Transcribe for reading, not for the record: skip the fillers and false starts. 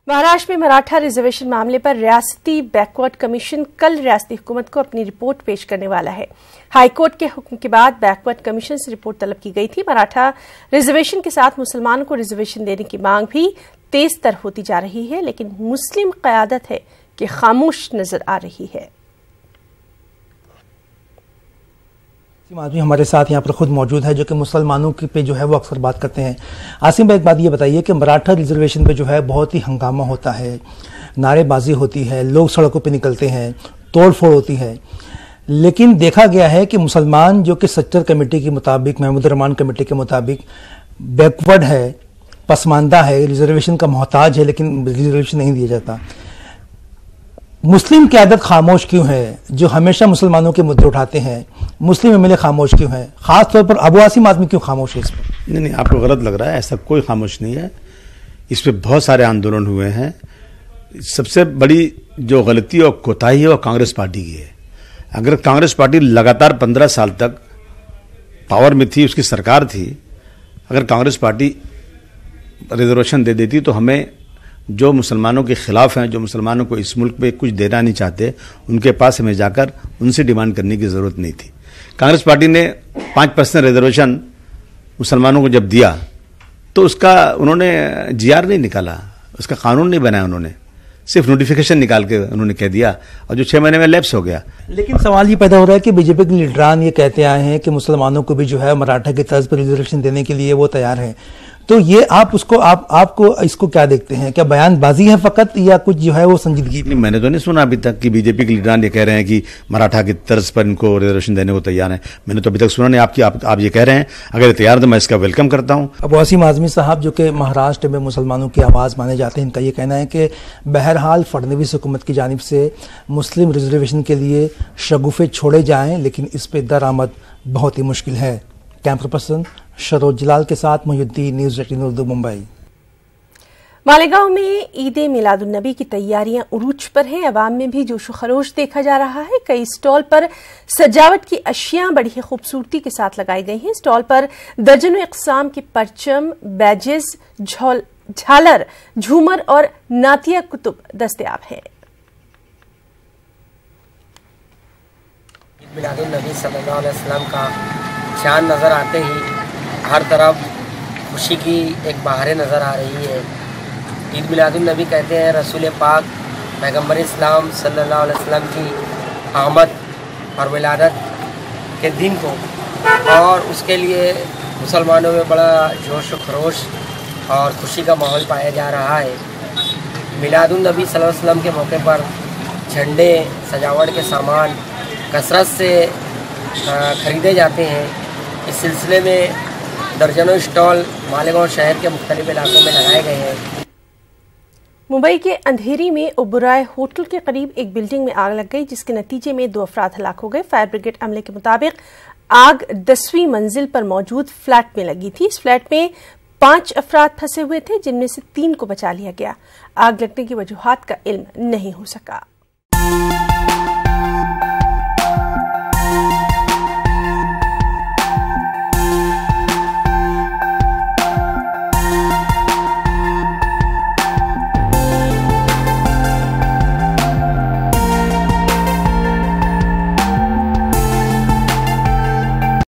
महाराष्ट्र में मराठा रिजर्वेशन मामले पर रियासती बैकवर्ड कमीशन कल रियासती हुकूमत को अपनी रिपोर्ट पेश करने वाला है। हाईकोर्ट के हुक्म के बाद बैकवर्ड कमीशन से रिपोर्ट तलब की गई थी। मराठा रिजर्वेशन के साथ मुसलमानों को रिजर्वेशन देने की मांग भी तेज तर होती जा रही है, लेकिन मुस्लिम क़यादत है कि खामोश नजर आ रही है। आदमी हमारे साथ यहाँ पर खुद मौजूद है जो कि मुसलमानों की पे जो है वो अक्सर बात करते हैं। आसिम भाई, एक बात ये बताइए कि मराठा रिजर्वेशन पे जो है बहुत ही हंगामा होता है, नारेबाजी होती है, लोग सड़कों पे निकलते हैं, तोड़ फोड़ होती है, लेकिन देखा गया है कि मुसलमान जो कि सच्चर कमेटी के मुताबिक, महमूद रहमान कमेटी के मुताबिक बैकवर्ड है, पसमानदा है, रिजर्वेशन का मोहताज है, लेकिन रिजर्वेशन नहीं दिया जाता। मुस्लिम क़यादत खामोश क्यों है? जो हमेशा मुसलमानों के मुद्दे उठाते हैं, मुस्लिम एमएलए खामोश क्यों है? खास तौर पर अबू आसिम आदमी क्यों खामोश है इस पर? नहीं, आपको गलत लग रहा है। ऐसा कोई खामोश नहीं है। इस पे बहुत सारे आंदोलन हुए हैं। सबसे बड़ी जो गलती और कोताही है वो कांग्रेस पार्टी की है। अगर कांग्रेस पार्टी लगातार 15 साल तक पावर में थी, उसकी सरकार थी, अगर कांग्रेस पार्टी रिजर्वेशन दे देती तो हमें जो मुसलमानों के खिलाफ हैं, जो मुसलमानों को इस मुल्क पे कुछ देना नहीं चाहते, उनके पास हमें जाकर उनसे डिमांड करने की जरूरत नहीं थी। कांग्रेस पार्टी ने 5% रिजर्वेशन मुसलमानों को जब दिया तो उसका उन्होंने जीआर नहीं निकाला, उसका कानून नहीं बनाया, उन्होंने सिर्फ नोटिफिकेशन निकाल के उन्होंने कह दिया और जो 6 महीने में लैप्स हो गया। लेकिन सवाल ये पैदा हो रहा है कि बीजेपी के लीडरान ये कहते आए हैं कि मुसलमानों को भी जो है मराठा की तर्ज पर रिजर्वेशन देने के लिए वो तैयार है। तो ये आपको इसको क्या देखते हैं? क्या बयानबाजी है फकत, या कुछ जो है वो संजीदगी? नहीं, मैंने तो नहीं सुना अभी तक कि बीजेपी के लीडरान ये कह रहे हैं कि मराठा की तर्ज पर इनको रिजर्वेशन देने को तैयार है। मैंने तो अभी तक सुना नहीं। आप ये कह रहे हैं, अगर तैयार तो मैं इसका वेलकम करता हूँ। अबू आसिम आजमी साहब जो कि महाराष्ट्र में मुसलमानों की आवाज़ माने जाते हैं, इनका ये कहना है कि बहरहाल फडणवीस हुकूमत की जानिब से मुस्लिम रिजर्वेशन के लिए शगुफे छोड़े जाएं, लेकिन इस पर दरामद बहुत ही मुश्किल है। कैमरा पर्सन शरोज जलाल के साथ मोहिउद्दीन, न्यूज़ 18 उर्दू, मुंबई। मालेगांव में ईद मिलादुन्नबी की तैयारियां उरूज पर हैं। अवाम में भी जोशो खरोश देखा जा रहा है। कई स्टॉल पर सजावट की अशियां बड़ी ही खूबसूरती के साथ लगाई गई हैं। स्टॉल पर दर्जनों इक़साम के परचम, बैजेस, झालर, झूमर और नातिया कुतुब दस्तयाब हैं। ईद मिलादुन्नबी सल्लल्लाहु अलैहि वसल्लम का चांद नज़र आते ही हर तरफ खुशी की एक बहारें नज़र आ रही है। ईद मिलादुन्नबी कहते हैं रसूल पाक पैगम्बर इस्लाम सल्लल्लाहु अलैहि वसल्लम की आमद और विलादत के दिन को, और उसके लिए मुसलमानों में बड़ा जोश व खरोश और खुशी का माहौल पाया जा रहा है। मिलादुन्नबी सल्लल्लाहु अलैहि वसल्लम के मौके पर झंडे, सजावट के सामान कसरत से ख़रीदे जाते हैं। इस सिलसिले में दर्जनों स्टॉल मालेगांव शहर के मुख्तलिफ इलाकों में लगाए गए हैं। मुंबई के अंधेरी में ओबराय होटल के करीब एक बिल्डिंग में आग लग गई, जिसके नतीजे में 2 अफराद हलाक हो गए। फायर ब्रिगेड अमले के मुताबिक आग 10वीं मंजिल पर मौजूद फ्लैट में लगी थी। इस फ्लैट में 5 अफराद फंसे हुए थे, जिनमें से 3 को बचा लिया गया। आग लगने की वजूहात का इल्म नहीं हो सका।